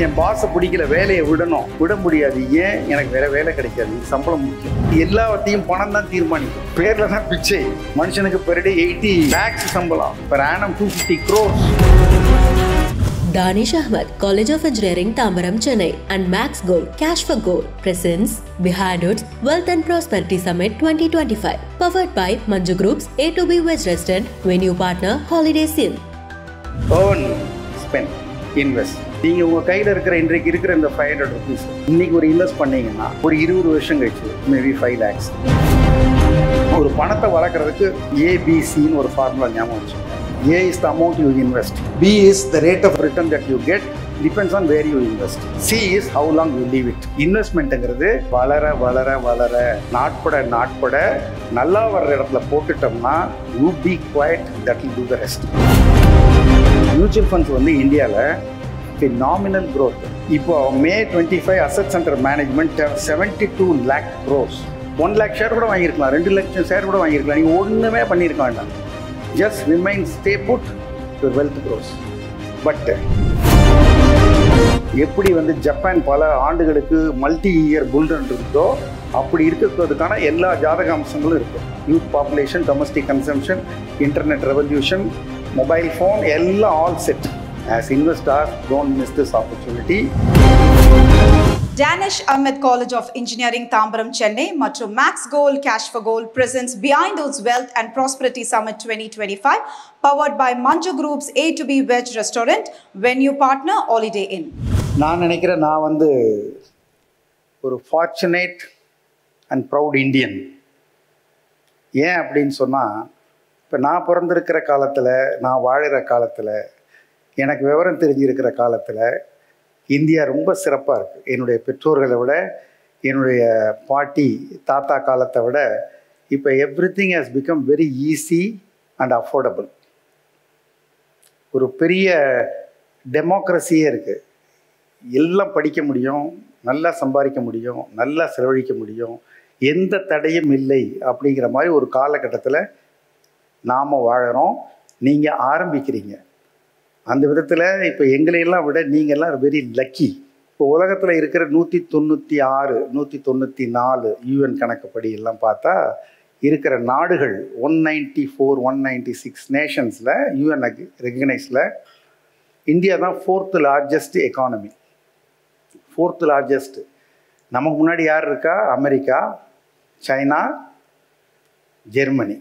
என் பாஸை பிடிக்கல, வேலையை விட முடியாது. ஏன்? எனக்கு வேற வேலை கிடைக்காது, சம்பளம் முக்கியம். எல்லாத்தையும் பணம் தான் தீர்மானிக்கும். பேர்ல தான் பிச்சை. மனுஷனுக்கு பெர் டே 80 lakhs சம்பளம், per annum 250 crores. Danish Ahmed, College of Engineering, Tambaram, Chennai, and Max Gold, Cash for Gold presents Behind Hoods Wealth and Prosperity Summit 2025, powered by Manju Group's A2B Veg Restaurant, venue partner Holidays Inn. Earn, spend, invest. நீங்கள் உங்கள் கையில் இருக்கிற இன்றைக்கு இருக்கிற இந்த 500 rupees இன்னைக்கு ஒரு invest பண்ணீங்கன்னா ஒரு 20 வருஷம் கழிச்சு மேபி 5 lakhs. ஒரு பணத்தை வளர்க்குறதுக்கு ABCன்னு ஒரு ஃபார்முலா ஞாபகம் வச்சுக்கோங்க. A is the amount you invest. B is the rate of return that you get. Depends on where you invest. C is how long you leave it. இன்வெஸ்ட்மெண்ட்டுங்கிறது வளர வளர வளர நாட்பட நல்லா வர்ற இடத்துல போட்டுட்டோம்னா you be quiet, that will do the rest. Mutual funds வந்து இந்தியாவில் phenomenal growth. இப்போ May 25 assets under management 72 lakh crores. 1 lakh share கூட வாங்கியிருக்கலாம், 2 லட்சம் ஷேர் கூட வாங்கியிருக்கலாம். நீங்கள் ஒன்றுமே பண்ணியிருக்க வேண்டாம். Just remain, stay put, your wealth grows. But எப்படி வந்து ஜப்பான் பல ஆண்டுகளுக்கு மல்டி இயர் புல்ரன் இருந்தோ அப்படி இருக்கிறதுக்கான எல்லா ஜாதக அம்சங்களும் இருக்குது. Youth population, domestic consumption, internet revolution, mobile phone எல்லாம் all set. As investors, don't miss this opportunity. Danish Ahmed College of Engineering, Tambaram, Chennai மற்றும் Max Gold, Cash for Gold presents Behind Hoods Wealth and Prosperity Summit 2025, powered by Manju Group's A2B Veg Restaurant, venue partner Holiday Inn. நான் நினைக்கிறேன் நான் வந்து ஒரு fortunate and proud Indian. ஏன் அப்படின்னு சொன்னால், இப்போ நான் பிறந்திருக்கிற காலத்தில், நான் வாழுகிற காலத்தில், எனக்கு விவரம் தெரிஞ்சிருக்கிற காலத்தில் இந்தியா ரொம்ப சிறப்பாக இருக்குது. என்னுடைய பெற்றோர்களை விட, என்னுடைய பாட்டி தாத்தா காலத்தை விட இப்போ everything has become very easy and affordable. ஒரு பெரிய டெமோக்ரஸியே இருக்குது. எல்லாம் படிக்க முடியும், நல்லா சம்பாதிக்க முடியும், நல்லா செலவழிக்க முடியும், எந்த தடையும் இல்லை அப்படிங்கிற மாதிரி ஒரு காலகட்டத்தில் நாம் வாழறோம். நீங்கள் ஆரம்பிக்கிறீங்க. அந்த விதத்தில் இப்போ எங்களையெல்லாம் விட நீங்கள்லாம் வெரி லக்கி. இப்போ உலகத்தில் இருக்கிற 196 194 UN கணக்குப்படி எல்லாம் பார்த்தா இருக்கிற நாடுகள் 194 196 நேஷன்ஸில் UN ரெகனைஸில் இந்தியா தான் 4th largest economy. 4th largest. நமக்கு முன்னாடி யார் இருக்கா? அமெரிக்கா, சைனா, ஜெர்மனி,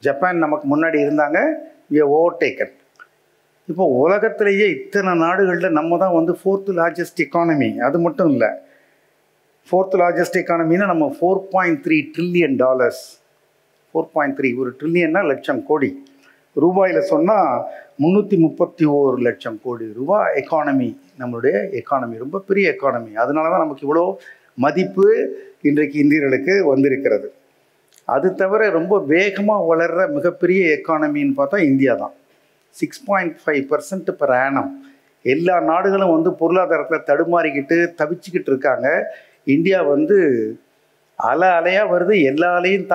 ஜப்பான் நமக்கு முன்னாடி இருந்தாங்க. we have overtaken. இப்போ உலகத்திலேயே இத்தனை நாடுகளில் நம்ம தான் வந்து 4th largest எக்கானமி. அது மட்டும் இல்லை, 4th largest எக்கானமின்னா நம்ம $4.3 trillion. 4.3 ஒரு ட்ரில்லியன்னா லட்சம் கோடி. ரூபாயில் சொன்னால் 331 லட்சம் கோடி ரூபாய் எக்கானமி. நம்மளுடைய எக்கானமி ரொம்ப பெரிய எக்கானமி. அதனால தான் நமக்கு இவ்வளோ மதிப்பு இன்றைக்கு இந்தியர்களுக்கு வந்திருக்கிறது. அது தவிர ரொம்ப வேகமாக வளர்கிற மிகப்பெரிய எக்கானமின்னு பார்த்தா இந்தியா தான். 6.5% per annum. எல்லா நாடுகளும் வந்து பொருளாதாரத்தில் தடுமாறிக்கிட்டு தவிச்சிக்கிட்டு இருக்காங்க. இந்தியா வந்து அலையாக வருது. எல்லா அலையும்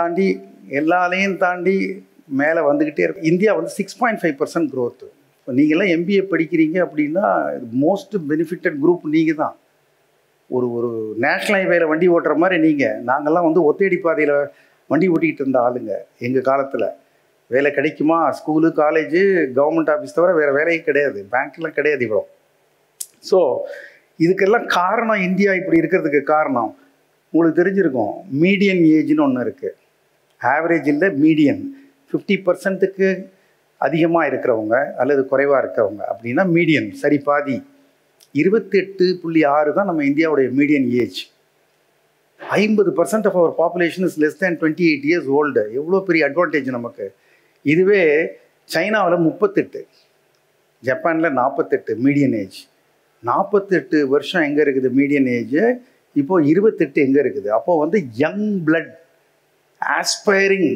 தாண்டி மேலே வந்துக்கிட்டே இருக்கு. இந்தியா வந்து 6.5% growth. இப்போ நீங்கள்லாம் MBA படிக்கிறீங்க அப்படின்னா மோஸ்ட் பெனிஃபிட்டட் குரூப் நீங்கள் தான். ஒரு நேஷ்னல் ஹைவேல வண்டி ஓட்டுற மாதிரி நீங்கள். நாங்கள்லாம் வந்து ஒத்தேடி பாதையில் வண்டி ஓட்டிக்கிட்டு இருந்த ஆளுங்க. எங்கள் காலத்தில் வேலை கிடைக்குமா? ஸ்கூலு, காலேஜு, கவர்மெண்ட் ஆஃபீஸ் தவிர வேறு வேலையே கிடையாது. பேங்க்லாம் கிடையாது இவ்வளோ. ஸோ இதுக்கெல்லாம் காரணம் இந்தியா இப்படி இருக்கிறதுக்கு காரணம் உங்களுக்கு தெரிஞ்சிருக்கும். மீடியன் ஏஜ்னு ஒன்று இருக்குது. ஆவரேஜ் இல்லை, மீடியன். 50%க்கு அதிகமாக இருக்கிறவங்க அல்லது குறைவாக இருக்கிறவங்க அப்படின்னா மீடியன், சரி பாதி. 28.6 தான் நம்ம இந்தியாவுடைய median age. 50% of our population is less than 28 years old. எவ்வளோ பெரிய அட்வான்டேஜ் நமக்கு. இதுவே சைனாவில் 38, ஜப்பானில் 48 மீடியன் ஏஜ். 48 வருஷம் எங்கே இருக்குது மீடியன் ஏஜ்? இப்போது 28 எங்கே இருக்குது? அப்போது வந்து யங் பிளட் ஆஸ்பைரிங்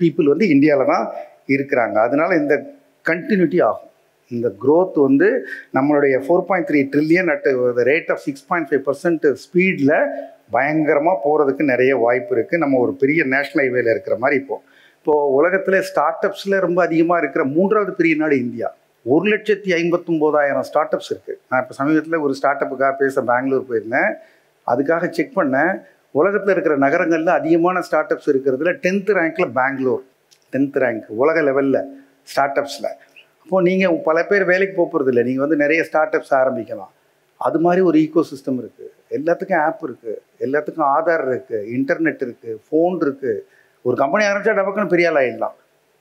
பீப்புள் வந்து இந்தியாவில் தான் இருக்கிறாங்க. அதனால் இந்த கண்டினியூட்டி ஆகும். இந்த க்ரோத் வந்து நம்மளுடைய 4.3 ட்ரில்லியன் அட் ரேட் ஆஃப் 6.5% ஸ்பீடில் பயங்கரமாக போகிறதுக்கு நிறைய வாய்ப்பு இருக்குது. நம்ம ஒரு பெரிய நேஷ்னல் ஹைவேல இருக்கிற மாதிரி இப்போது உலகத்தில் ஸ்டார்ட் அப்ஸில் ரொம்ப அதிகமாக இருக்கிற 3வது பெரிய நாடு இந்தியா. 1,59,000 ஸ்டார்ட் அப்ஸ் இருக்குது. நான் இப்போ சமீபத்தில் ஒரு ஸ்டார்ட் அப்புக்காக பேச பெங்களூர் போயிருந்தேன். அதுக்காக செக் பண்ணேன். உலகத்தில் இருக்கிற நகரங்களில் அதிகமான ஸ்டார்ட் அப்ஸ் இருக்கிறதுல 10th ரேங்க்கில் பெங்களூர், 10th ரேங்க் உலக லெவலில் ஸ்டார்ட் அப்ஸில். அப்போது நீங்கள் பல பேர் வேலைக்கு போகிறது இல்லை, நீங்கள் வந்து நிறைய ஸ்டார்ட் அப்ஸ் ஆரம்பிக்கலாம். அது மாதிரி ஒரு ஈகோ சிஸ்டம் இருக்குது. எல்லாத்துக்கும் ஆப் இருக்குது, எல்லாத்துக்கும் ஆதார் இருக்குது, இன்டர்நெட் இருக்குது, ஃபோன் இருக்குது. ஒரு கம்பெனி ஆரம்பித்தா டபக்குன்னு பெரிய ஆள் ஆகிடலாம்.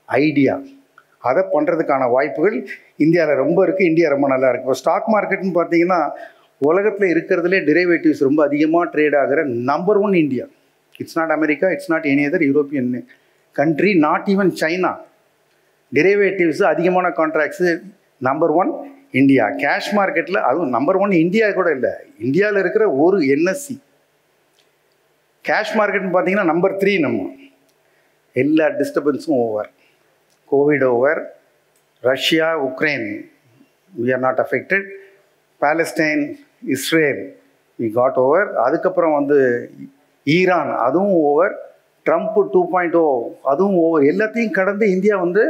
ஐடியா அதை பண்ணுறதுக்கான வாய்ப்புகள் இந்தியாவில் ரொம்ப இருக்குது. இந்தியா ரொம்ப நல்லா இருக்குது. இப்போ ஸ்டாக் மார்க்கெட்னு பார்த்தீங்கன்னா உலகத்தில் இருக்கிறதுலே டெரிவேட்டிவ்ஸ் ரொம்ப அதிகமாக ட்ரேட் ஆகிற number 1 India. It's not America, it's not any other European country, not even China. Derivatives அதிகமான கான்ட்ராக்ட்ஸு நம்பர் 1 இந்தியா. கேஷ் மார்க்கெட்டில் அதுவும் நம்பர் 1 இந்தியா கூட இல்லை, இந்தியாவில் இருக்கிற ஒரு என்எஸ்சி. கேஷ் மார்க்கெட்னு பார்த்தீங்கன்னா நம்பர் 3 நம்ம. எல்லா டிஸ்டர்பன்ஸும் over. Covid over, Russia Ukraine we are not affected, Palestine Israel we got over. அதுக்கப்புறம் வந்து ஈரான் அதுவும் ஓவர், ட்ரம்ப் 2.0 அதுவும் ஓவர். எல்லாத்தையும் கடந்து இந்தியா வந்து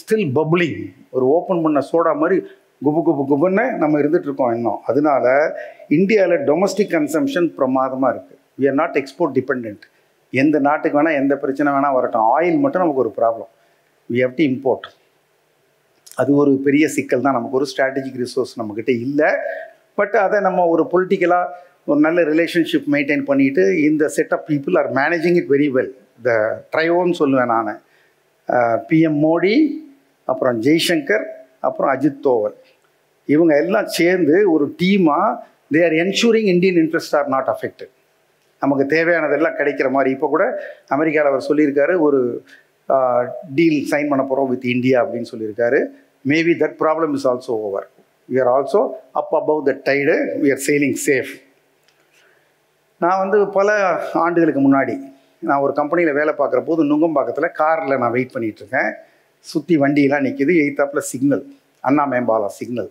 ஸ்டில் பப்ளிங், ஒரு ஓப்பன் பண்ண சோடா மாதிரி குபு குபு குபுன்னு நம்ம இருந்துகிட்ருக்கோம் இன்னும். அதனால இந்தியாவில் டொமஸ்டிக் கன்சம்ஷன் பிரமாதமாக இருக்குது. we are not export dependent. எந்த நாட்டுக்கு வேணால் எந்த பிரச்சனை வேணால் வரட்டும், ஆயில் மட்டும் நமக்கு ஒரு problem, we have to import. அது ஒரு பெரிய சிக்கல் தான். நமக்கு ஒரு ஸ்ட்ராட்டஜிக் ரிசோர்ஸ் நம்மக்கிட்ட இல்லை. பட் அதை நம்ம ஒரு பொலிட்டிக்கலாக ஒரு நல்ல ரிலேஷன்ஷிப் மெயின்டைன் பண்ணிவிட்டு இந்த set of people are managing it very well. The ட்ரையோன்னு சொல்லுவேன் நான். பிஎம் மோடி, அப்புறம் ஜெய்சங்கர், அப்புறம் அஜித் தோவல், இவங்க எல்லாம் சேர்ந்து ஒரு டீமாக they are ensuring Indian interest are not affected. நமக்கு தேவையானதெல்லாம் கிடைக்கிற மாதிரி. இப்போ கூட அமெரிக்காவில் அவர் சொல்லியிருக்காரு, ஒரு டீல் சைன் பண்ண போகிறோம் வித் இந்தியா அப்படின்னு சொல்லியிருக்காரு. Maybe that problem is also over. We are also up above the tide, we are sailing safe. நான் வந்து பல ஆண்டுகளுக்கு முன்னாடி நான் ஒரு கம்பெனியில் வேலை பார்க்குற போது நுங்கம்பாக்கத்தில் காரில் நான் வெயிட் பண்ணிகிட்ருக்கேன். சுற்றி வண்டியெல்லாம் நிற்கிது, எய்த்தாப்பில் சிக்னல், அண்ணா மேம்பாலம் சிக்னல்.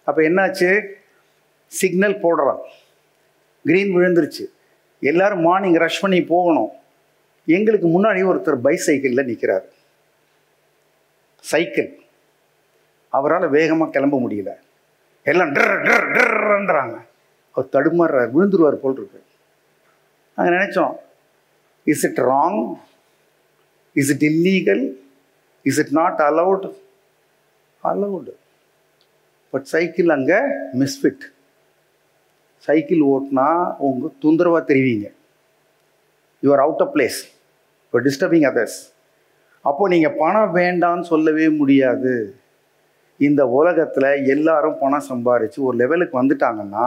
அப்போ என்னாச்சு, சிக்னல் போடுறோம், க்ரீன் விழுந்துருச்சு, எல்லோரும் மார்னிங் ரஷ் பண்ணி போகணும். எங்களுக்கு முன்னாடி ஒருத்தர் பைசைக்கிளில் நிற்கிறார், சைக்கிள். அவரால் வேகமாக கிளம்ப முடியல, எல்லாம் டர்ன்றாங்க. அவர் தடுமாறுறார், விழுந்துருவார் போல் இருக்கு. நாங்கள் நினச்சோம், is it wrong, is it illegal, is it not allowed? Allowed. But cycle அங்கே மிஸ்ஃபிட். சைக்கிள் ஓட்டினா உங்கள் தொந்தரவாக தெரிவிங்க, you are out of place, you are disturbing others. அப்போது நீங்கள் பணம் வேண்டான்னு சொல்லவே முடியாது. இந்த உலகத்தில் எல்லாரும் பணம் சம்பாரித்து ஒரு லெவலுக்கு வந்துட்டாங்கன்னா,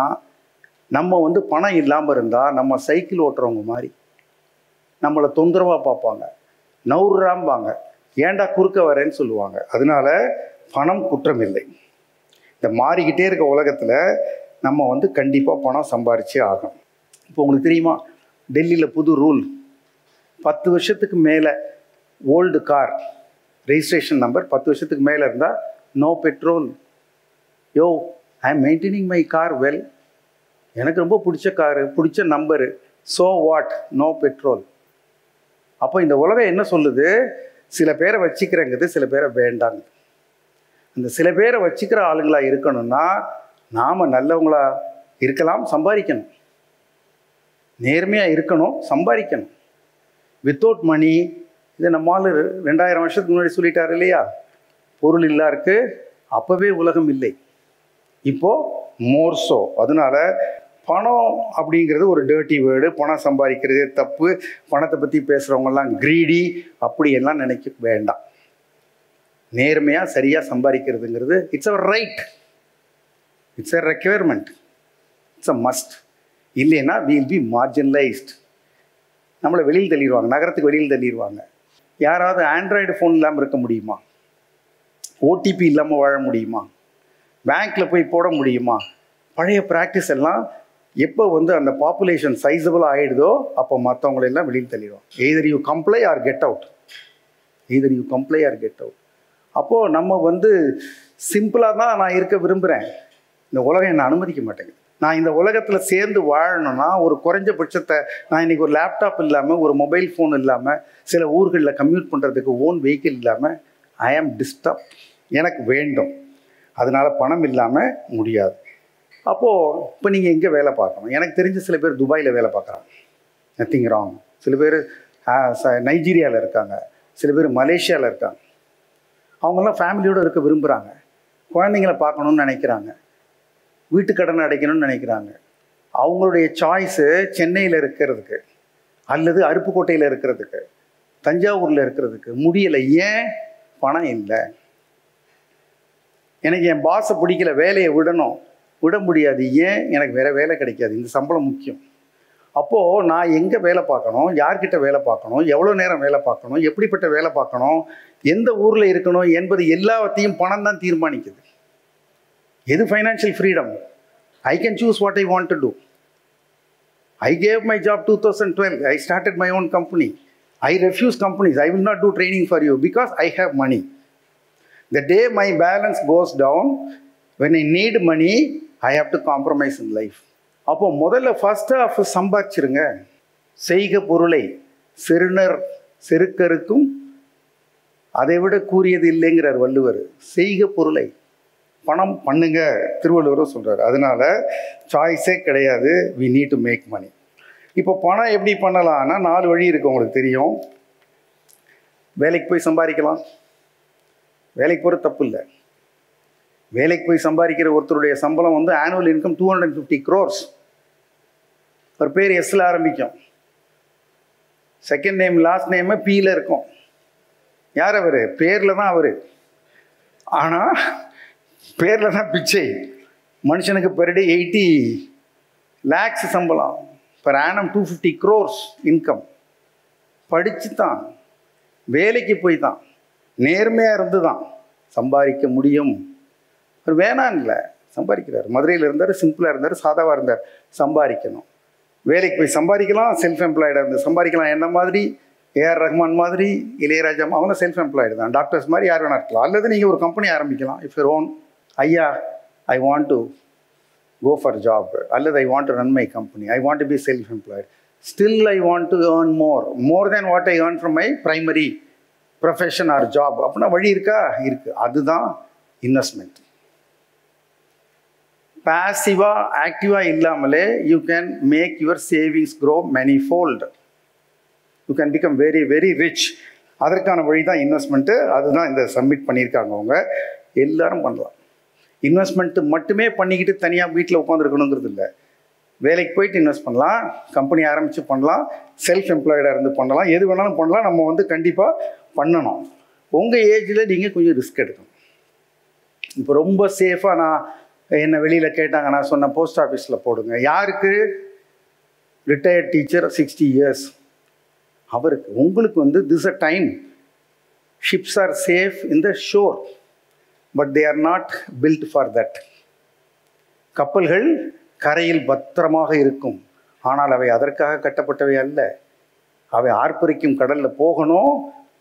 நம்ம வந்து பணம் இல்லாமல் இருந்தால் நம்ம சைக்கிள் ஓட்டுறவங்க மாதிரி நம்மளை தொந்தரவாக பார்ப்பாங்க, நவுறாம்பாங்க, ஏண்டா குறுக்க வரேன்னு சொல்லுவாங்க. அதனால பணம் குற்றம் இல்லை. இந்த மாறிக்கிட்டே இருக்க உலகத்தில் நம்ம வந்து கண்டிப்பாக பணம் சம்பாரிச்சே ஆகும். இப்போ உங்களுக்கு தெரியுமா, டெல்லியில் புது ரூல், 10 வருஷத்துக்கு மேலே ஓல்டு கார் ரெஜிஸ்ட்ரேஷன் நம்பர் 10 வருஷத்துக்கு மேலே இருந்தால் no petrol. Yo, I am maintaining my car well, எனக்கு ரொம்ப பிடிச்ச காரு, பிடிச்ச number, so what, no petrol. அப்போ இந்த உலகம் என்ன சொல்லுது, சில பேரை வச்சுக்கிறேங்குது, சில பேரை வேண்டாங்க. அந்த சில பேரை வச்சுக்கிற ஆளுங்களாக இருக்கணும்னா நாம் நல்லவங்களா இருக்கலாம், சம்பாதிக்கணும், நேர்மையாக இருக்கணும், சம்பாதிக்கணும். வித்தவுட் மணி, இதை நம்மால் 2000 வருஷத்துக்கு முன்னாடி சொல்லிட்டார் இல்லையா, பொருள் இல்லாருக்கு அப்போவே உலகம் இல்லை, இப்போது மோர்ஸோ. அதனால பணம் அப்படிங்கிறது ஒரு டர்ட்டி வேர்டு. பணம் சம்பாதிக்கிறது தப்பு, பணத்தை பற்றி பேசுகிறவங்கெல்லாம் க்ரீடி அப்படியெல்லாம் நினைக்க வேண்டாம். நேர்மையாக சரியாக சம்பாதிக்கிறதுங்கிறது it's our right, it's a requirement, it's a must. இல்லைன்னா வில் பி மார்ஜினலைஸ்ட். நம்மளை வெளியில் தள்ளிடுவாங்க, நகரத்துக்கு வெளியில் தள்ளிடுவாங்க. யாராவது ஆண்ட்ராய்டு ஃபோன் இல்லாமல் இருக்க முடியுமா? ஓடிபி இல்லாமல் வாழ முடியுமா? பேங்க்கில் போய் போட முடியுமா? பழைய ப்ராக்டிஸ் எல்லாம் எப்போ வந்து அந்த பாப்புலேஷன் சைஸபிளாக ஆகிடுதோ அப்போ மற்றவங்களெல்லாம் வெளியில் தள்ளிடுவோம். Either you comply or get out, either you comply or get out. அப்போது நம்ம வந்து சிம்பிளாக தான் நான் இருக்க விரும்புகிறேன், இந்த உலகம் என்னை அனுமதிக்க மாட்டேங்குது. நான் இந்த உலகத்தில் சேர்ந்து வாழணும்னா ஒரு குறைஞ்சபட்சத்தை, நான் இன்றைக்கி ஒரு லேப்டாப் இல்லாமல், ஒரு மொபைல் ஃபோன் இல்லாமல், சில ஊர்களில் கம்யூட் பண்ணுறதுக்கு ஓன் வெஹிக்கிள் இல்லாமல் ஐ ஆம் டிஸ்டர்ப். எனக்கு வேண்டும். அதனால் பணம் இல்லாமல் முடியாது. அப்போது இப்போ நீங்கள் எங்கே வேலை பார்க்கணும்? எனக்கு தெரிஞ்ச சில பேர் துபாயில் வேலை பார்க்குறாங்க, நத்திங் ராங். சில பேர் நைஜீரியாவில் இருக்காங்க, சில பேர் மலேசியாவில் இருக்காங்க. அவங்கெல்லாம் ஃபேமிலியோடு இருக்க விரும்புகிறாங்க, குழந்தைங்கள பார்க்கணுன்னு நினைக்கிறாங்க, வீட்டு கடனை அடைக்கணும்னு நினைக்கிறாங்க. அவங்களுடைய சாய்ஸு சென்னையில் இருக்கிறதுக்கு அல்லது அருப்புக்கோட்டையில் இருக்கிறதுக்கு, தஞ்சாவூரில் இருக்கிறதுக்கு முடியலை. ஏன்? பணம் இல்லை. எனக்கு என் பாஸை பிடிக்கல, வேலையை விட முடியாது. ஏன்? எனக்கு வேறு வேலை கிடைக்காது, இந்த சம்பளம் முக்கியம். அப்போது நான் எங்கே வேலை பார்க்கணும், யார்கிட்ட வேலை பார்க்கணும், எவ்வளோ நேரம் வேலை பார்க்கணும், எப்படிப்பட்ட வேலை பார்க்கணும், எந்த ஊரில் இருக்கணும் என்பது எல்லாத்தையும் பணம் தான் தீர்மானிக்குது. எது financial freedom? I can choose what I want to do. I gave my job 2012. I started my own company. I refuse companies. I will not do training for you because I have money. The day my balance goes down, when I need money, I have to compromise in life. அப்போ முதல்ல first of சம்பாதிச்சிருங்க. செய்க பொருளை சிறுநர் செருக்கருக்கும் அதை விட கூறியது இல்லைங்கிறார் வள்ளுவர். செய்க பொருளை, பணம் பண்ணுங்க திருவள்ளுவரும் சொல்கிறார். அதனால் சாய்ஸே கிடையாது, we need to make money. இப்போ பணம் எப்படி பண்ணலாம்னா 4 வழி இருக்குது, உங்களுக்கு தெரியும். வேலைக்கு போய் சம்பாதிக்கலாம், வேலைக்கு போகிற தப்பு இல்லை. வேலைக்கு போய் சம்பாதிக்கிற ஒருத்தருடைய சம்பளம் வந்து ஆனுவல் இன்கம் 250 crores. ஒரு பேர் எஸ்ல ஆரம்பிக்கும், செகண்ட் நேம் லாஸ்ட் நேமு பியில் இருக்கும். யார் அவர்? பேரில் தான் அவர், ஆனால் பேரில் தான் பிச்சை. மனுஷனுக்கு பெர் டே 80 lakhs சம்பளம், per annum 250 crores இன்கம். படித்து தான், வேலைக்கு போய் தான், நேர்மையாக இருந்து தான் சம்பாதிக்க முடியும். அவர் வேணாம் இல்லை, சம்பாதிக்கிறார். மதுரையில் இருந்தார், சிம்பிளாக இருந்தார், சாதாவாக இருந்தார். சம்பாதிக்கணும், வேலைக்கு போய் சம்பாதிக்கலாம். செல்ஃப் எம்ப்ளாய்டாக இருந்து சம்பாதிக்கலாம். என்ன மாதிரி, ஏஆர் ரஹ்மான் மாதிரி, இளையராஜா, அவங்க செல்ஃப் எம்ப்ளாய்டு தான். டாக்டர்ஸ் மாதிரி யார் வேணா இருக்கலாம். அல்லது நீங்கள் ஒரு கம்பெனி ஆரம்பிக்கலாம். இஃப் யூர் ஓன், ஐயா I want to go for job, அல்லது I want to run my company, I want to be self employed, still I want to earn more than what I earn from my primary profession or job. அப்படின்னா வழி இருக்கா? இருக்குது. அதுதான் investment. பாசிவாக ஆக்டிவாக இல்லாமலே you can make your savings grow many fold. You can become very very rich. அதற்கான வழி தான் இன்வெஸ்ட்மெண்ட்டு. அதுதான் இந்த சப்மிட் பண்ணியிருக்காங்க. அவங்க எல்லாரும் பண்ணலாம். இன்வெஸ்ட்மெண்ட்டு மட்டுமே பண்ணிக்கிட்டு தனியாக வீட்டில் உட்காந்துருக்கணுங்கிறது இல்லை. வேலைக்கு போயிட்டு இன்வெஸ்ட் பண்ணலாம், கம்பெனி ஆரம்பித்து பண்ணலாம், செல்ஃப் எம்ப்ளாய்டாக இருந்து பண்ணலாம், எது வேணாலும் பண்ணலாம். நம்ம வந்து கண்டிப்பாக பண்ணணும். உங்கள் ஏஜில் நீங்கள் கொஞ்சம் ரிஸ்க் எடுக்கணும். இப்போ ரொம்ப சேஃபாக நான் என்னை வெளியில் கேட்டாங்க, நான் சொன்னேன் போஸ்ட் ஆஃபீஸில் போடுங்க. யாருக்கு? ரிட்டையர்ட் டீச்சர் 60 years அவருக்கு. உங்களுக்கு வந்து this a time. Ships are safe in the shore, but they are not built for that. கப்பல்கள் கரையில் பத்திரமாக இருக்கும், ஆனால் அவை அதற்காக கட்டப்பட்டவை அல்ல. அவை ஆர்ப்பரிக்கும் கடலில் போகணும்,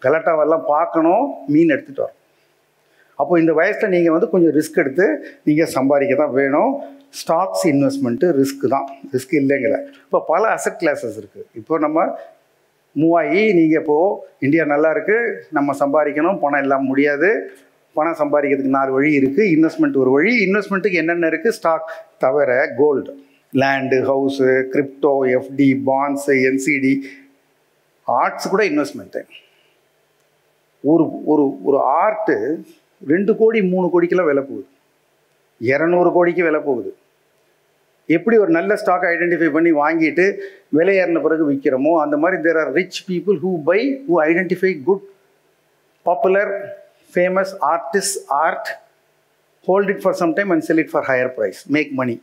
கலட்டாவெல்லாம் பார்க்கணும், மீன் எடுத்துகிட்டு வரும். அப்போ இந்த வயசில் நீங்கள் வந்து கொஞ்சம் ரிஸ்க் எடுத்து நீங்கள் சம்பாதிக்க தான் வேணும். ஸ்டாக்ஸ் இன்வெஸ்ட்மெண்ட்டு ரிஸ்க்கு தான், ரிஸ்க் இல்லைங்கல. இப்போ பல அசட் கிளாஸஸ் இருக்குது. இப்போ நம்ம மூவ் ஆகி நீங்கள் இப்போது இந்தியா நல்லா இருக்குது, நம்ம சம்பாதிக்கணும், பணம் இல்லாமல் முடியாது. பணம் சம்பாதிக்கிறதுக்கு 4 வழி இருக்குது. இன்வெஸ்ட்மெண்ட் ஒரு வழி. இன்வெஸ்ட்மெண்ட்டுக்கு என்னென்ன இருக்குது? ஸ்டாக் தவிர gold, land, house, crypto, FD, bonds, NCD, arts கூட இன்வெஸ்ட்மெண்ட்டு. ஒரு ஆர்ட்டு 2 கோடி 3 கோடிக்கெல்லாம் விலை போகுது, 200 கோடிக்கு விலை போகுது. எப்படி ஒரு நல்ல ஸ்டாக் ஐடென்டிஃபை பண்ணி வாங்கிட்டு விலை ஏறின பிறகு விற்கிறோமோ அந்த மாதிரி there are rich people who buy, who identify good popular famous artist art, hold it for some time and sell it for higher price, make money.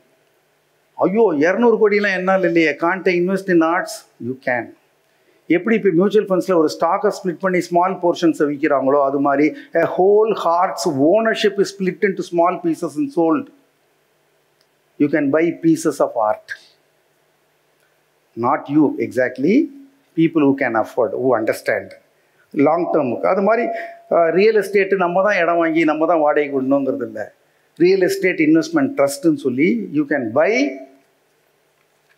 ஐயோ 200 கோடிலாம் என்னால் இல்லையே, can't invest in arts? You can. எப்படி இப்போ mutual ஃபண்ட்ஸில் ஒரு ஸ்டாக்கை split பண்ணி small போர்ஷன்ஸை விற்கிறாங்களோ அது மாதிரி a whole heart's ownership is split into small pieces and sold. You can buy pieces of art. Not you exactly, people who can afford, who understand. Long டேர்முக்கு அது மாதிரி ரியல் எஸ்டேட்டு நம்ம தான் இடம் வாங்கி நம்ம தான் வாடகை விடணுங்கிறது இல்லை. ரியல் எஸ்டேட் இன்வெஸ்ட்மெண்ட் ட்ரஸ்ட்டுன்னு சொல்லி you can buy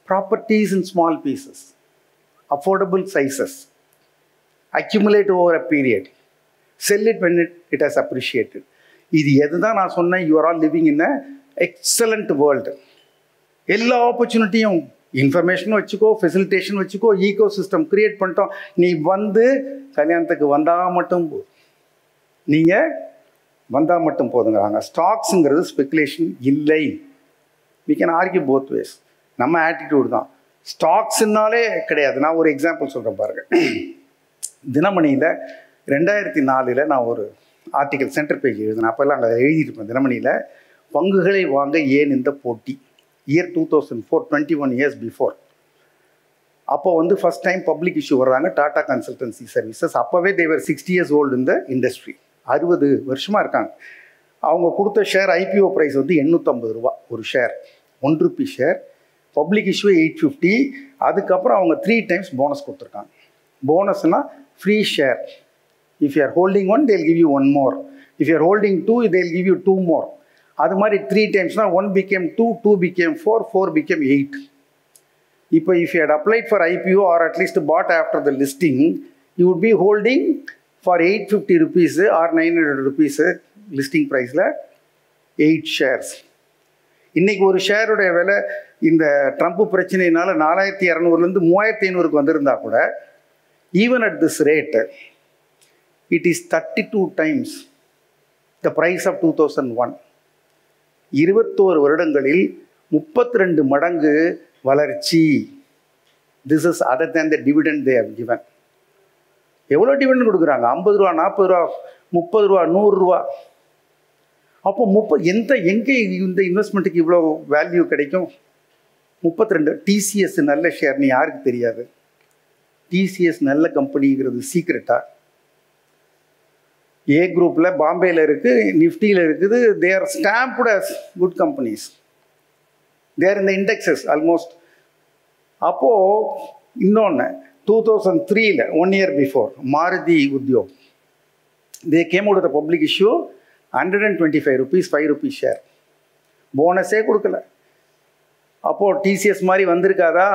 properties in small pieces, affordable sizes, accumulate over a period, sell it when it has appreciated. இது எதுதான் நான் சொன்னேன், you are all living in a excellent world. எல்லா ஆப்பர்ச்சுனிட்டியும் இன்ஃபர்மேஷன் வச்சுக்கோ, facilitation வச்சுக்கோ, ego system create பண்ணிட்டோம். நீ வந்து கல்யாணத்துக்கு வந்தால் மட்டும் போதும், நீங்கள் வந்தால் மட்டும் போதுங்கிறாங்க. ஸ்டாக்ஸுங்கிறது ஸ்பெகுலேஷன் இல்லை. we can argue both ways. நம்ம ஆட்டிடியூட் தான். ஸ்டாக்ஸ்னாலே கிடையாது. நான் ஒரு எக்ஸாம்பிள் சொல்கிறேன் பாருங்க. தினமணியில் 2004 நான் ஒரு ஆர்டிக்கல் சென்டர் பேஜ் எழுதினேன். அப்போல்லாம் அங்கே எழுதியிருப்பேன் தினமணியில், பங்குகளை வாங்க ஏன் இந்த போட்டி. Year 2004, 21 years before. அப்போ வந்து ஃபஸ்ட் டைம் பப்ளிக் இஷ்யூ வர்றாங்க டாடா கன்சல்டன்சி சர்வீசஸ். அப்போவே தேவர் 60 years old இந்த இண்டஸ்ட்ரி, 60 வருஷமாக இருக்காங்க. அவங்க கொடுத்த ஷேர் ஐபிஓ ப்ரைஸ் வந்து 850 ரூபா ஒரு share, 1 rupee share. Public issue 850. அதுக்கப்புறம் அவங்க 3 times போனஸ் கொடுத்துருக்காங்க. போனஸ்னால் free share. If you are holding 1 they'll give you 1 more. If you are holding 2 they'll give you 2 more. அது மாதிரி 3 timesனால் 1 became 2, 2 became 4, 4 became 8. இப்போ if you had applied for IPO or at least bought after the listing, you would be holding for 850 rupees or 900 rupees listing ப்ரைஸில் 8 shares. இன்றைக்கி ஒரு ஷேருடைய விலை இந்த Trump பிரச்சனையினால் 4200 3500 வந்திருந்தா கூட, even at this rate it is 32 times the price of 2001. 21 வருடங்களில் 32 மடங்கு வளர்ச்சி. This is other than the dividend they have given. எவ்வளோ டிவிடெண்ட் கொடுக்குறாங்க? 50 ரூபா, 40 ரூபா, 30 ரூபா, 100 ரூபா. அப்போ எங்கே இந்த இன்வெஸ்ட்மெண்ட்டுக்கு இவ்வளோ வேல்யூ கிடைக்கும்? 32. டிசிஎஸ் நல்ல ஷேர்னு யாருக்கு தெரியாது? டிசிஎஸ் நல்ல கம்பெனிங்கிறது சீக்ரெட்டா? ஏ குரூப்பில் பாம்பேயில் இருக்குது, நிஃப்டியில் இருக்குது. They are stamped as good companies. They are இந்த இண்டெக்ஸஸ் ஆல்மோஸ்ட். அப்போது இன்னொன்று 2003, 1 year before, Maruti Udyog, they came out of the public issue 125 rupees, 5 rupees share. போனஸே கொடுக்கல. அப்போது டிசிஎஸ் மாதிரி வந்திருக்காதா?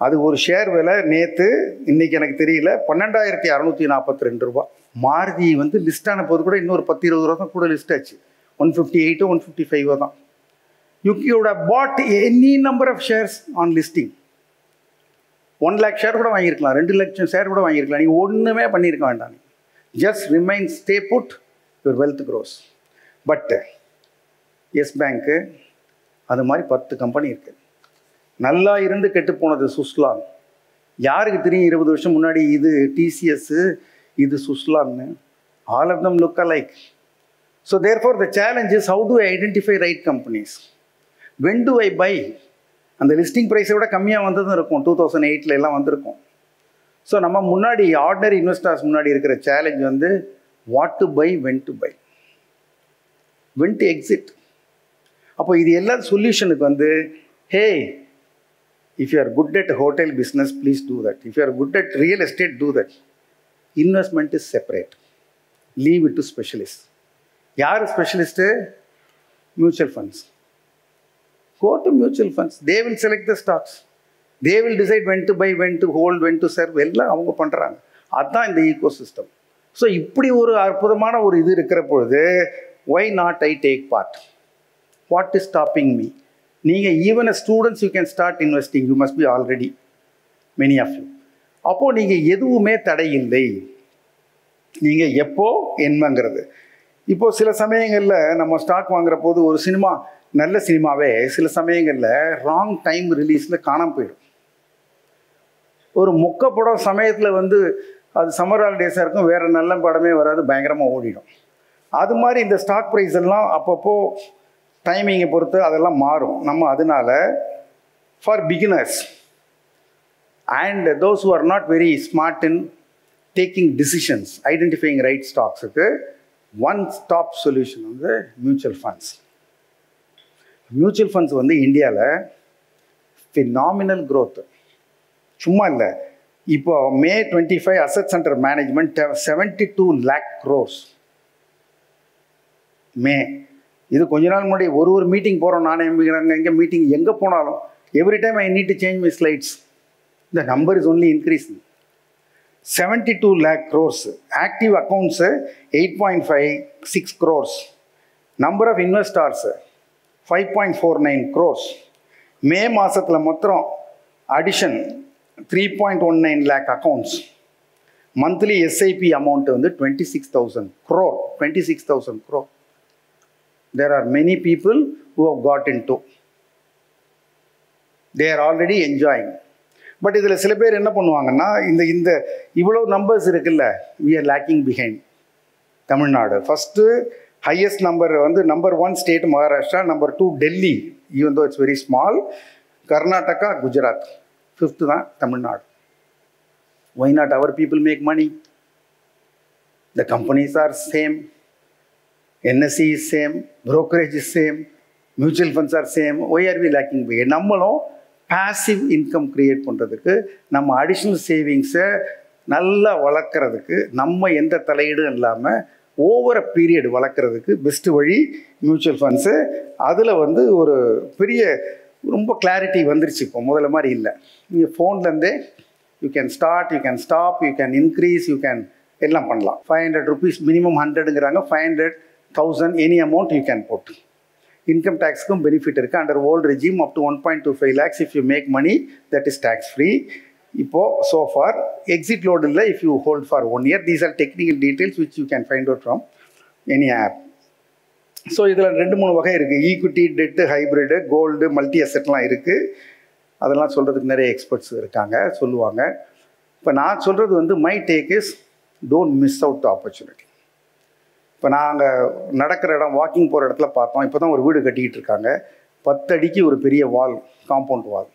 அது ஒரு ஷேர் விலை நேற்று, இன்றைக்கி எனக்கு தெரியல, 12,642 ரூபா. மாருதி வந்து லிஸ்ட் ஆன போது கூட இன்னொரு 10-20 ரூபா தான் கூட லிஸ்ட் ஆச்சு. 158 155 தான். You would have bought any number of shares on listing. 1 lakh share கூட வாங்கியிருக்கலாம், 2 லட்சம் ஷேர் கூட வாங்கியிருக்கலாம். நீங்கள் ஒன்றுமே பண்ணியிருக்க வேண்டாம். Just remain, stay put, your wealth grows. But Yes பேங்க்கு அது மாதிரி 10 கம்பெனி இருக்குது. நல்லா இருந்து கெட்டு போனது சுஸ்லான். யாருக்கு தெரியும் 20 வருஷம் முன்னாடி இது டிசிஎஸ்ஸு, இது சுஸ்லான்னு? All of them look alike. So therefore the challenge is how do I identify right companies. When do I buy? அந்த லிஸ்டிங் ப்ரைஸை விட கம்மியாக வந்ததும் இருக்கும், 2008 எல்லாம் வந்திருக்கும். ஸோ நம்ம முன்னாடி ஆர்டினரி இன்வெஸ்டர்ஸ் முன்னாடி இருக்கிற சேலஞ்ச் வந்து what to buy, when to buy, when to exit. அப்போ இது எல்லா சொல்யூஷனுக்கு வந்து, hey, if you are good at hotel business please do that. If you are good at real estate do that. Investment is separate. Leave it to specialist. யார் specialist? Mutual funds. Go to mutual funds. They will select the stocks. They will decide when to buy, when to hold, when to sell. எல்லாம் அவங்க பண்ணுறாங்க. அதுதான் இந்த ego system. So இப்படி ஒரு அற்புதமான ஒரு இது இருக்கிற பொழுது, why not I take part? What is stopping me? நீங்கள் even students you can start investing. You must be already, many of you. அப்போது நீங்கள் எதுவுமே தடையில்லை. நீங்கள் எப்போ என்னங்கிறது. இப்போது சில சமயங்களில் நம்ம ஸ்டாக் வாங்குற போது ஒரு சினிமா, நல்ல சினிமாவே சில சமயங்களில் ராங் டைம் ரிலீஸில் காணாமல் போயிடும். ஒரு மொக்க படம் சமயத்தில் வந்து அது சம்மர் ஹாலிடேஸாக இருக்கும், வேறு நல்ல படமே வராது, பயங்கரமாக ஓடிடும். அது மாதிரி இந்த ஸ்டாக் ப்ரைஸ் எல்லாம் அப்பப்போ டைமிங்கை பொறுத்து அதெல்லாம் மாறும். நம்ம அதனால for beginners and those who are not very smart in taking decisions, identifying right ஸ்டாக்ஸுக்கு ஒன் ஸ்டாப் சொல்யூஷன் வந்து மியூச்சுவல் ஃபண்ட்ஸ். மியூச்சுவல் ஃபண்ட்ஸ் வந்து இந்தியாவில் ஃபினாமினல் க்ரோத்து. சும்மா இல்லை, இப்போ May 25 assets under management 72 lakh crores. இது கொஞ்ச நாள் முன்னாடி ஒரு மீட்டிங் போகிறோம், நானே எங்கே மீட்டிங் எங்கே போனாலும் every time I need to change my slides. The number is only increasing. 72 lakh crores. Active accounts 8.56 crores. Number of investors 5.49 crores. மே மாதத்தில் மொத்தம் addition 3.19 lakh accounts. Monthly SIP amount வந்து 26,000 crore. 26,000 crore. There are many people who have got into. They are already enjoying. But இதில் சில பேர் என்ன பண்ணுவாங்கன்னா இந்த இவ்வளோ நம்பர்ஸ் இருக்குல்ல, we are lacking behind Tamil Nadu. First highest number வந்து number 1 state Maharashtra, number 2 Delhi, even though it's very small, Karnataka, Gujarat, 5th தான் Tamil Nadu. Why not our people make money? The companies are same, NSE is same, brokerage is same, mutual funds are same. Why are we lacking behind? நம்மளும் passive income create பண்ணுறதுக்கு, நம்ம additional சேவிங்ஸை நல்லா வளர்க்குறதுக்கு, நம்ம எந்த தலையீடும் இல்லாமல் over period வளர்க்குறதுக்கு best வழி மியூச்சுவல் ஃபண்ட்ஸு. அதில் வந்து ஒரு பெரிய ரொம்ப கிளாரிட்டி வந்துருச்சு. இப்போ முதல்ல மாதிரி இல்லை. நீங்கள் ஃபோன்லேருந்தே you can start, you can stop, you can increase, you can எல்லாம் பண்ணலாம். 500 rupees மினிமம் 100ங்கிறாங்க, 500, 1000 எனி அமௌண்ட் யூ கேன் போட்டு. இன்கம் டேக்ஸ்க்கும் பெனிஃபிட் இருக்குது. Under old regime up to 1.25 lakhs if you make money that is tax free. இப்போது so for exit load இல்லை if you hold for 1 year. These are technical details which you can find out from any app. So இதில் 2-3 வகை இருக்குது. Equity, debt, hybrid, gold, multi அசெட்லாம் இருக்குது. அதெல்லாம் சொல்கிறதுக்கு நிறைய எக்ஸ்பர்ட்ஸ் இருக்காங்க, சொல்லுவாங்க. இப்போ நான் சொல்கிறது வந்து my take is don't miss out the opportunity. இப்போ நாங்கள் நடக்கிற இடம், வாக்கிங் போகிற இடத்துல பார்த்தோம். இப்போ தான் ஒரு வீடு கட்டிக்கிட்டு இருக்காங்க. 10 அடிக்கு ஒரு பெரிய வால், காம்பவுண்ட் வால்.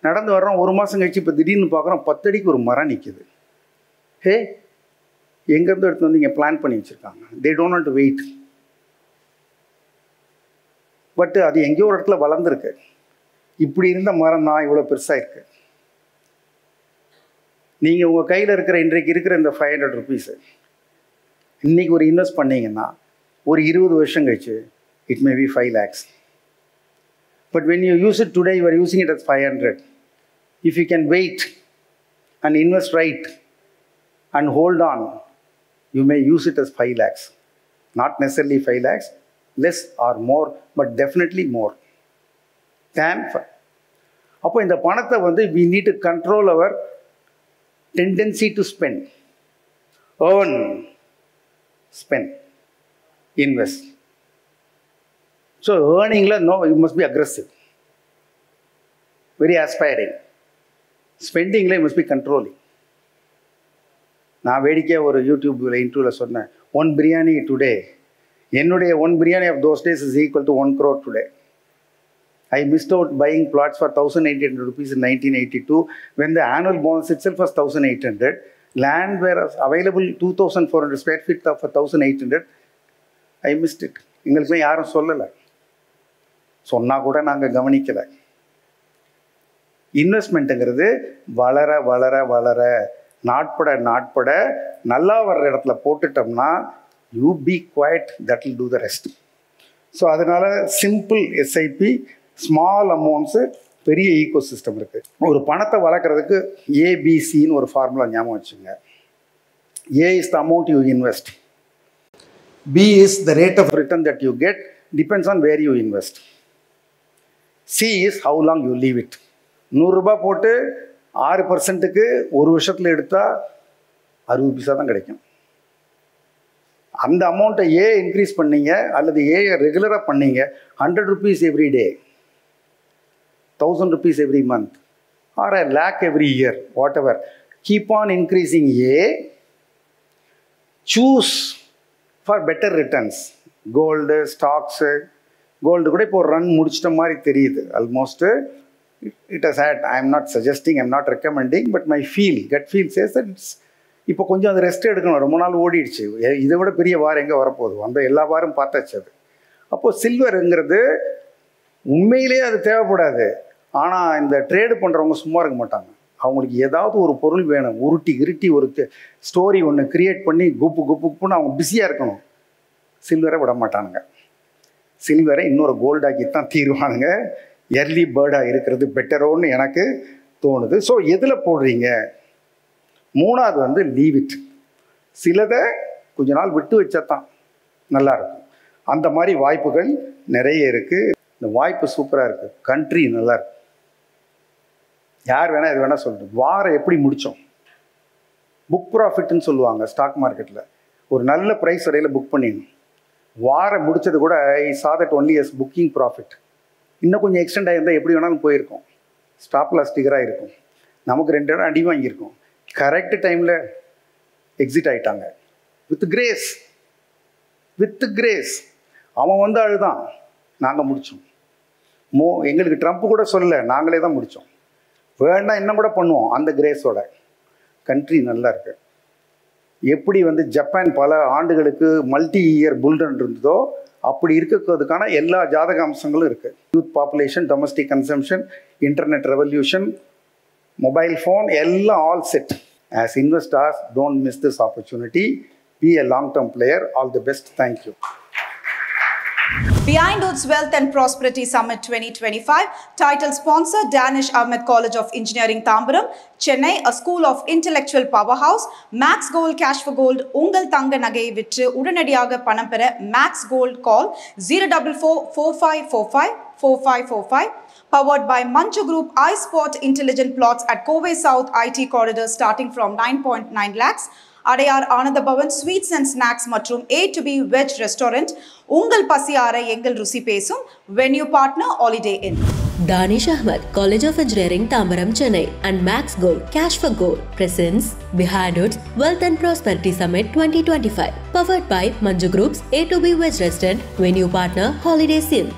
நடந்து வர்றோம், 1 மாதம் கழிச்சு இப்போ திடீர்னு பார்க்குறோம் 10 அடிக்கு ஒரு மரம் நிற்கிது. ஹே, எங்கேருந்து எடுத்து வந்து இங்கே பிளான் பண்ணி வச்சுருக்காங்க. They don't want to wait. But அது எங்கேயோ ஒரு இடத்துல வளர்ந்துருக்கு. இப்படி இருந்த மரம் தான் இவ்வளோ பெருசாக இருக்குது. நீங்கள் உங்கள் கையில் இருக்கிற இன்றைக்கு இருக்கிற இந்த 500 rupees இன்றைக்கி ஒரு இன்வெஸ்ட் பண்ணிங்கன்னா ஒரு 20 வருஷம் கழிச்சு it may be 5 lakhs. But when you use it today you are using it as 500. If you can wait and invest right and hold on, you may use it as 5 lakhs. Not necessarily 5 lakhs, less or more, but definitely more than. அப்போ இந்த பணத்தை வந்து we need to control our tendency to spend. Earn, spend, invest. So earningல no, you must be aggressive, very aspiring. Spendingல you must be controlling. நான் வேடிக்கையாக ஒரு யூடியூப்ல இன்டர்வியூவில் சொன்னேன், 1 biryani today, என்னுடைய 1 biryani of those days is equal to 1 crore today. I missed out buying plots for 1,800 rupees in 1982 when the annual bonus itself was 1,800. Land was available 2,400 square feet for 1,800. I missed it. எங்களுக்கு யாரும் சொல்லலை, சொன்னால் கூட நாங்கள் கவனிக்கலை. இன்வெஸ்ட்மெண்ட்டுங்கிறது வளர வளர வளர நாட்பட நல்லா வர்ற இடத்துல போட்டுட்டோம்னா you be quiet, that will do the rest. So அதனால் சிம்பிள் எஸ்ஐபி, ஸ்மால் அமௌண்ட்ஸு, பெரிய ஈகோ சிஸ்டம் இருக்குது. ஒரு பணத்தை வளர்க்குறதுக்கு ஏபிசின்னு ஒரு ஃபார்முலா ஞாபகம் வச்சுங்க. A is the amount you invest, B is the rate of return that you get, depends on where you invest. C is how long you leave it. 100 ரூபா போட்டு 6%க்கு ஒரு வருஷத்தில் எடுத்தால் 60 பைசா தான் கிடைக்கும். அந்த அமௌண்ட்டை ஏ இன்க்ரீஸ் பண்ணீங்க அல்லது ஏ ரெகுலராக பண்ணீங்க, 100 rupees every day, 1000 rupees every month, or a lakh every year, whatever. Keep on increasing A. Choose for better returns. Gold, stocks, gold கூட இப்போ ரன் முடிச்சிட்ட மாதிரி தெரியுது almost. It has had, I am not suggesting, I am not recommending, but my gut feel says that it's இப்போ கொஞ்சம் அது rest எடுக்கணும். ரொம்ப நாள் ஓடிடுச்சு. இதை விட பெரிய வாரம் எங்கே வரப்போகுது? அந்த எல்லா வாரம் பார்த்தாச்சு அது. அப்போது சில்வருங்கிறது உண்மையிலேயே அது தேவைப்படாது. ஆனால் இந்த ட்ரேடு பண்ணுறவங்க சும்மா இருக்க மாட்டாங்க. அவங்களுக்கு ஏதாவது ஒரு பொருள் வேணும், உருட்டி ஒரு ஸ்டோரி ஒன்று க்ரியேட் பண்ணி குப்புன்னு அவங்க பிஸியாக இருக்கணும். சில்வரை விட மாட்டானுங்க. சில்வரை இன்னொரு கோல்டாக்கி தான் தீருவானுங்க. எர்லி பேர்டாக இருக்கிறது பெட்டரோன்னு எனக்கு தோணுது. ஸோ எதில் போடுறீங்க? மூணாவது வந்து லீவ் இட். சிலதை கொஞ்ச நாள் விட்டு வச்சா தான் நல்லாயிருக்கும். அந்த மாதிரி வாய்ப்புகள் நிறைய இருக்குது. இந்த வாய்ப்பு சூப்பராக இருக்குது. கண்ட்ரி நல்லா இருக்கு. யார் வேணால் இது வேணால் சொல்லிட்டு வாரம் எப்படி முடித்தோம். புக் ப்ராஃபிட்னு சொல்லுவாங்க ஸ்டாக் மார்க்கெட்டில். ஒரு நல்ல ப்ரைஸ் வரையில் புக் பண்ணிடணும். வாரம் முடித்தது கூட saw that only as booking profit. இன்னும் கொஞ்சம் எக்ஸ்டெண்ட் ஆகியிருந்தால் எப்படி வேணாலும் போயிருக்கோம். ஸ்டாப் லாஸ் ஸ்டிக்கராக இருக்கும். நமக்கு 2 இடம் அடி வாங்கியிருக்கோம். கரெக்ட் டைமில் எக்ஸிட் ஆகிட்டாங்க. With grace. அவன் வந்து அழுதான், நாங்கள் முடித்தோம். எங்களுக்கு ட்ரம்ப் கூட சொல்லலை, நாங்களே தான் முடித்தோம். வேண்டாம் இன்னும் கூட பண்ணுவோம். அந்த கிரேஸோட கண்ட்ரி நல்லா இருக்கு. எப்படி வந்து ஜப்பான் பல ஆண்டுகளுக்கு மல்டி இயர் புல்ரன் இருந்ததோ அப்படி இருக்கிறதுக்கான எல்லா ஜாதக அம்சங்களும் இருக்குது. Youth population, domestic consumption, internet revolution, mobile phone எல்லாம் all set. As investors don't miss this opportunity. Be a long-term player. All the best. Thank you. Behind Oats Wealth and Prosperity Summit 2025, title sponsor Danish Ahmed College of Engineering Tambaram, Chennai, a school of intellectual powerhouse. Max Gold Cash for Gold, Ungal Thanga Nagai விற்று உடனடியாக பணம் பெற Max Gold call 04445454545. Powered by Manju Group, iSpot Intelligent Plots at Kovai South IT Corridor starting from 9.9 lakhs. Adyar Ananda Pawan sweets and snacks மற்றும் A to B veg restaurant. உங்கள் பசியார எங்கள் ருசி பேசும். Venue partner holiday in. Danish Ahmed College of Engineering Tambaram Chennai and Max Gold Cash for Gold presents Behind Oats Wealth and Prosperity Summit 2025. Powered by Manju Group's A to B Veg Restaurant. Venue partner Holidays Inn.